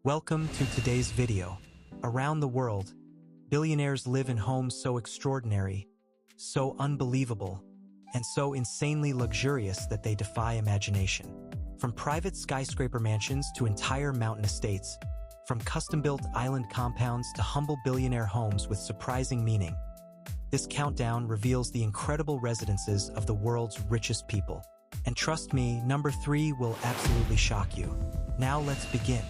Welcome to today's video. Around the world, billionaires live in homes so extraordinary, so unbelievable, and so insanely luxurious that they defy imagination. From private skyscraper mansions to entire mountain estates, from custom-built island compounds to humble billionaire homes with surprising meaning, this countdown reveals the incredible residences of the world's richest people. And trust me, number 3 will absolutely shock you. Now let's begin.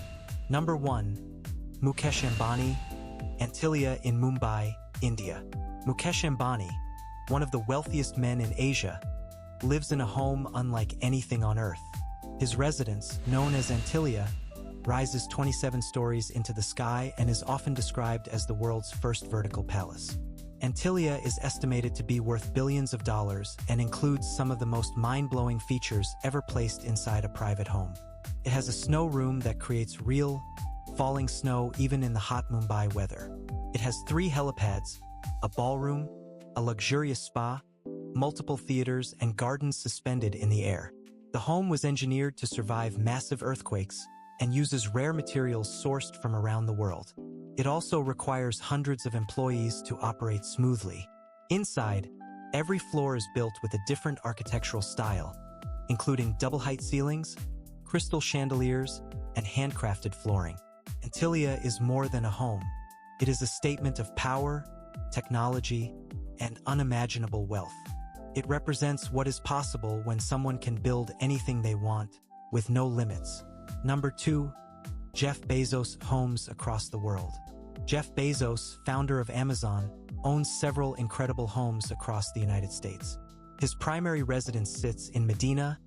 Number 1. Mukesh Ambani, Antilia in Mumbai, India. Mukesh Ambani, one of the wealthiest men in Asia, lives in a home unlike anything on Earth. His residence, known as Antilia, rises 27 stories into the sky and is often described as the world's first vertical palace. Antilia is estimated to be worth billions of dollars and includes some of the most mind-blowing features ever placed inside a private home. It has a snow room that creates real, falling snow even in the hot Mumbai weather. It has 3 helipads, a ballroom, a luxurious spa, multiple theaters, and gardens suspended in the air. The home was engineered to survive massive earthquakes and uses rare materials sourced from around the world. It also requires hundreds of employees to operate smoothly. Inside, every floor is built with a different architectural style, including double-height ceilings, crystal chandeliers, and handcrafted flooring. Antilia is more than a home. It is a statement of power, technology, and unimaginable wealth. It represents what is possible when someone can build anything they want, with no limits. Number 2. Jeff Bezos' homes across the world. Jeff Bezos, founder of Amazon, owns several incredible homes across the United States. His primary residence sits in Medina,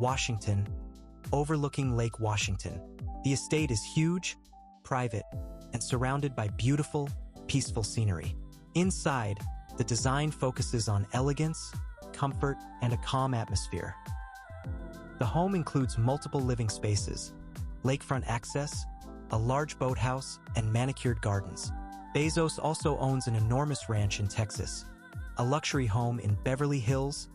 Washington, overlooking Lake Washington. The estate is huge, private, and surrounded by beautiful, peaceful scenery. Inside, the design focuses on elegance, comfort, and a calm atmosphere. The home includes multiple living spaces, lakefront access, a large boathouse, and manicured gardens. Bezos also owns an enormous ranch in Texas, a luxury home in Beverly Hills,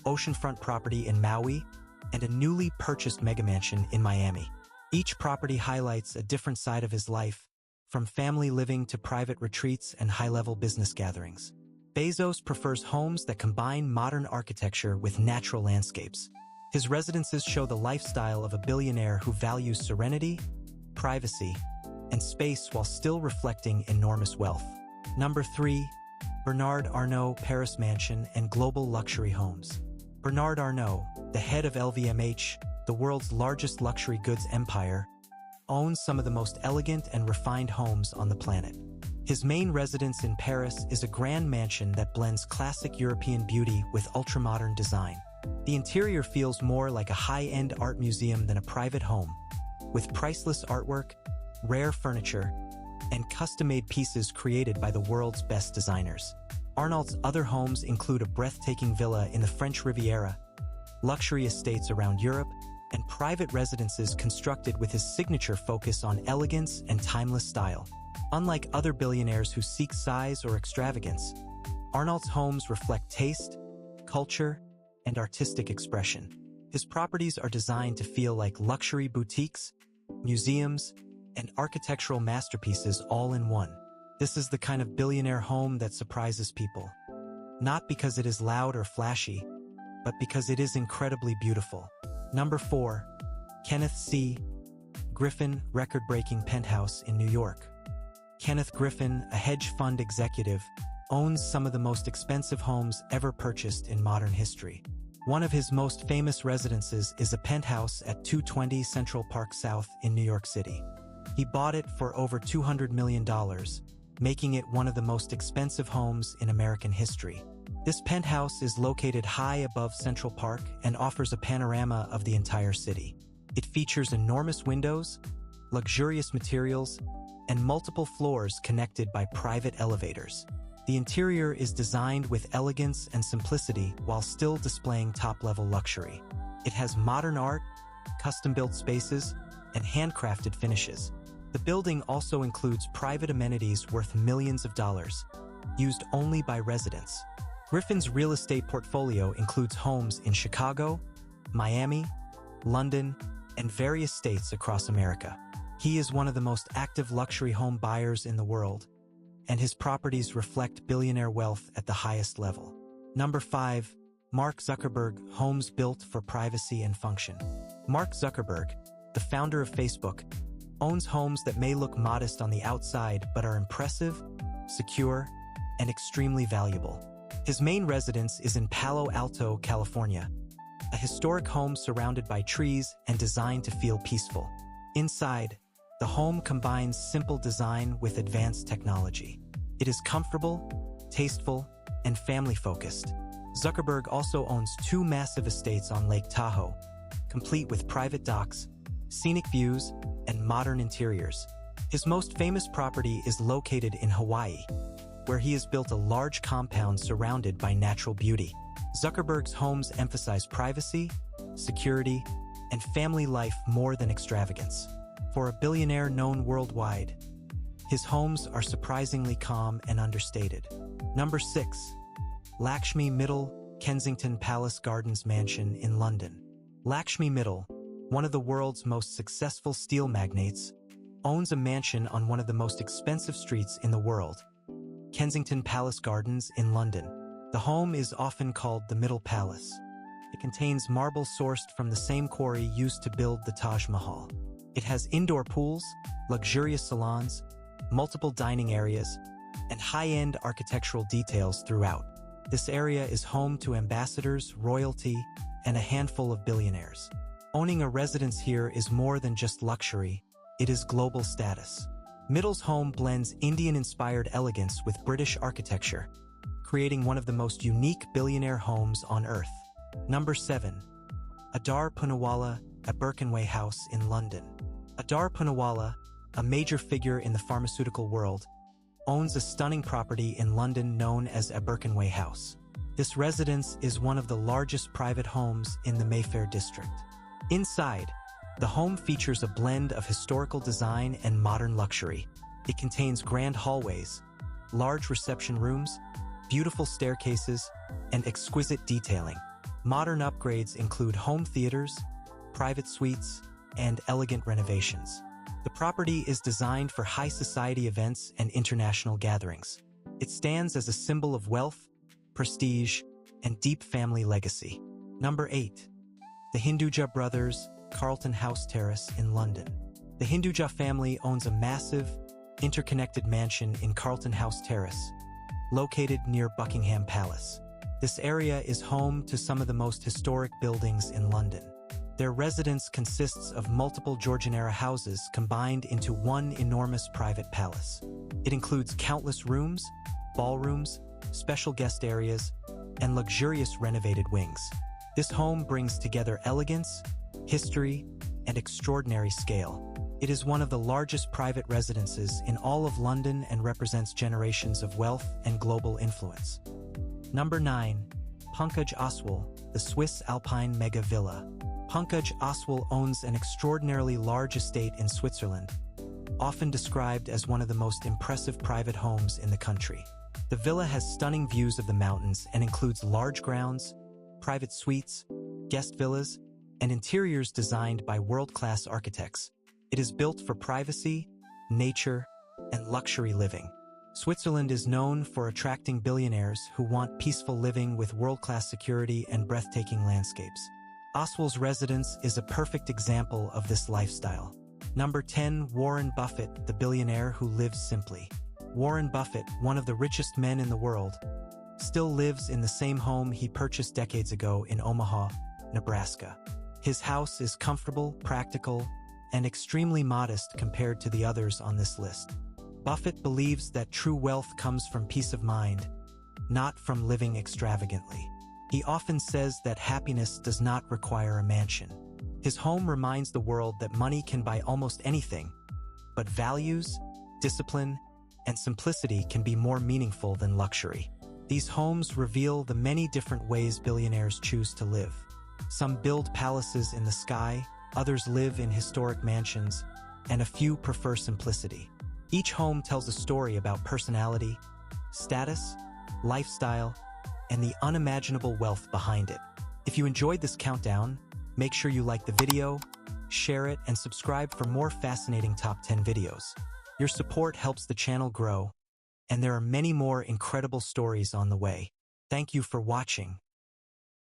oceanfront property in Maui, and a newly purchased megamansion in Miami. Each property highlights a different side of his life, from family living to private retreats and high-level business gatherings. Bezos prefers homes that combine modern architecture with natural landscapes. His residences show the lifestyle of a billionaire who values serenity, privacy, and space while still reflecting enormous wealth. Number 3. Bernard Arnault Paris Mansion and Global Luxury Homes. Bernard Arnault, the head of LVMH, the world's largest luxury goods empire, owns some of the most elegant and refined homes on the planet. His main residence in Paris is a grand mansion that blends classic European beauty with ultra-modern design. The interior feels more like a high-end art museum than a private home, with priceless artwork, rare furniture, and custom-made pieces created by the world's best designers. Arnault's other homes include a breathtaking villa in the French Riviera, luxury estates around Europe, and private residences constructed with his signature focus on elegance and timeless style. Unlike other billionaires who seek size or extravagance, Arnault's homes reflect taste, culture, and artistic expression. His properties are designed to feel like luxury boutiques, museums, and architectural masterpieces all in one. This is the kind of billionaire home that surprises people. Not because it is loud or flashy, but because it is incredibly beautiful. Number 4. Kenneth C. Griffin record-breaking penthouse in New York. Kenneth Griffin, a hedge fund executive, owns some of the most expensive homes ever purchased in modern history. One of his most famous residences is a penthouse at 220 Central Park South in New York City. He bought it for over $200 million, making it one of the most expensive homes in American history. This penthouse is located high above Central Park and offers a panorama of the entire city. It features enormous windows, luxurious materials, and multiple floors connected by private elevators. The interior is designed with elegance and simplicity while still displaying top-level luxury. It has modern art, custom-built spaces, and handcrafted finishes. The building also includes private amenities worth millions of dollars, used only by residents. Griffin's real estate portfolio includes homes in Chicago, Miami, London, and various states across America. He is one of the most active luxury home buyers in the world, and his properties reflect billionaire wealth at the highest level. Number 5. Mark Zuckerberg, homes built for privacy and function. Mark Zuckerberg, the founder of Facebook, owns homes that may look modest on the outside but are impressive, secure, and extremely valuable. His main residence is in Palo Alto, California, a historic home surrounded by trees and designed to feel peaceful. Inside, the home combines simple design with advanced technology. It is comfortable, tasteful, and family-focused. Zuckerberg also owns 2 massive estates on Lake Tahoe, complete with private docks, scenic views, and modern interiors. His most famous property is located in Hawaii, where he has built a large compound surrounded by natural beauty. Zuckerberg's homes emphasize privacy, security, and family life more than extravagance. For a billionaire known worldwide, his homes are surprisingly calm and understated. Number 6. Lakshmi Mittal, Kensington Palace Gardens Mansion in London. Lakshmi Mittal, one of the world's most successful steel magnates, owns a mansion on one of the most expensive streets in the world, Kensington Palace Gardens in London. The home is often called the Mittal Palace. It contains marble sourced from the same quarry used to build the Taj Mahal. It has indoor pools, luxurious salons, multiple dining areas, and high-end architectural details throughout. This area is home to ambassadors, royalty, and a handful of billionaires. Owning a residence here is more than just luxury, it is global status. Mittal's home blends Indian-inspired elegance with British architecture, creating one of the most unique billionaire homes on Earth. Number 7. Adar Poonawalla at Birkenway House in London. Adar Poonawalla, a major figure in the pharmaceutical world, owns a stunning property in London known as a Birkenway House. This residence is one of the largest private homes in the Mayfair district. Inside, the home features a blend of historical design and modern luxury. It contains grand hallways, large reception rooms, beautiful staircases, and exquisite detailing. Modern upgrades include home theaters, private suites, and elegant renovations. The property is designed for high society events and international gatherings. It stands as a symbol of wealth, prestige, and deep family legacy. Number 8. The Hinduja Brothers, Carlton House Terrace in London. The Hinduja family owns a massive, interconnected mansion in Carlton House Terrace, located near Buckingham Palace. This area is home to some of the most historic buildings in London. Their residence consists of multiple Georgian-era houses combined into one enormous private palace. It includes countless rooms, ballrooms, special guest areas, and luxurious renovated wings. This home brings together elegance, history, and extraordinary scale. It is one of the largest private residences in all of London and represents generations of wealth and global influence. Number 9. Pankaj Oswal, the Swiss Alpine Mega Villa. Pankaj Oswal owns an extraordinarily large estate in Switzerland, often described as one of the most impressive private homes in the country. The villa has stunning views of the mountains and includes large grounds, private suites, guest villas, and interiors designed by world-class architects. It is built for privacy, nature, and luxury living. Switzerland is known for attracting billionaires who want peaceful living with world-class security and breathtaking landscapes. Oswal's residence is a perfect example of this lifestyle. Number 10. Warren Buffett, the billionaire who lives simply. Warren Buffett, one of the richest men in the world, still lives in the same home he purchased decades ago in Omaha, Nebraska. His house is comfortable, practical, and extremely modest compared to the others on this list. Buffett believes that true wealth comes from peace of mind, not from living extravagantly. He often says that happiness does not require a mansion. His home reminds the world that money can buy almost anything, but values, discipline, and simplicity can be more meaningful than luxury. These homes reveal the many different ways billionaires choose to live. Some build palaces in the sky, others live in historic mansions, and a few prefer simplicity. Each home tells a story about personality, status, lifestyle, and the unimaginable wealth behind it. If you enjoyed this countdown, make sure you like the video, share it, and subscribe for more fascinating top 10 videos. Your support helps the channel grow, and there are many more incredible stories on the way. Thank you for watching.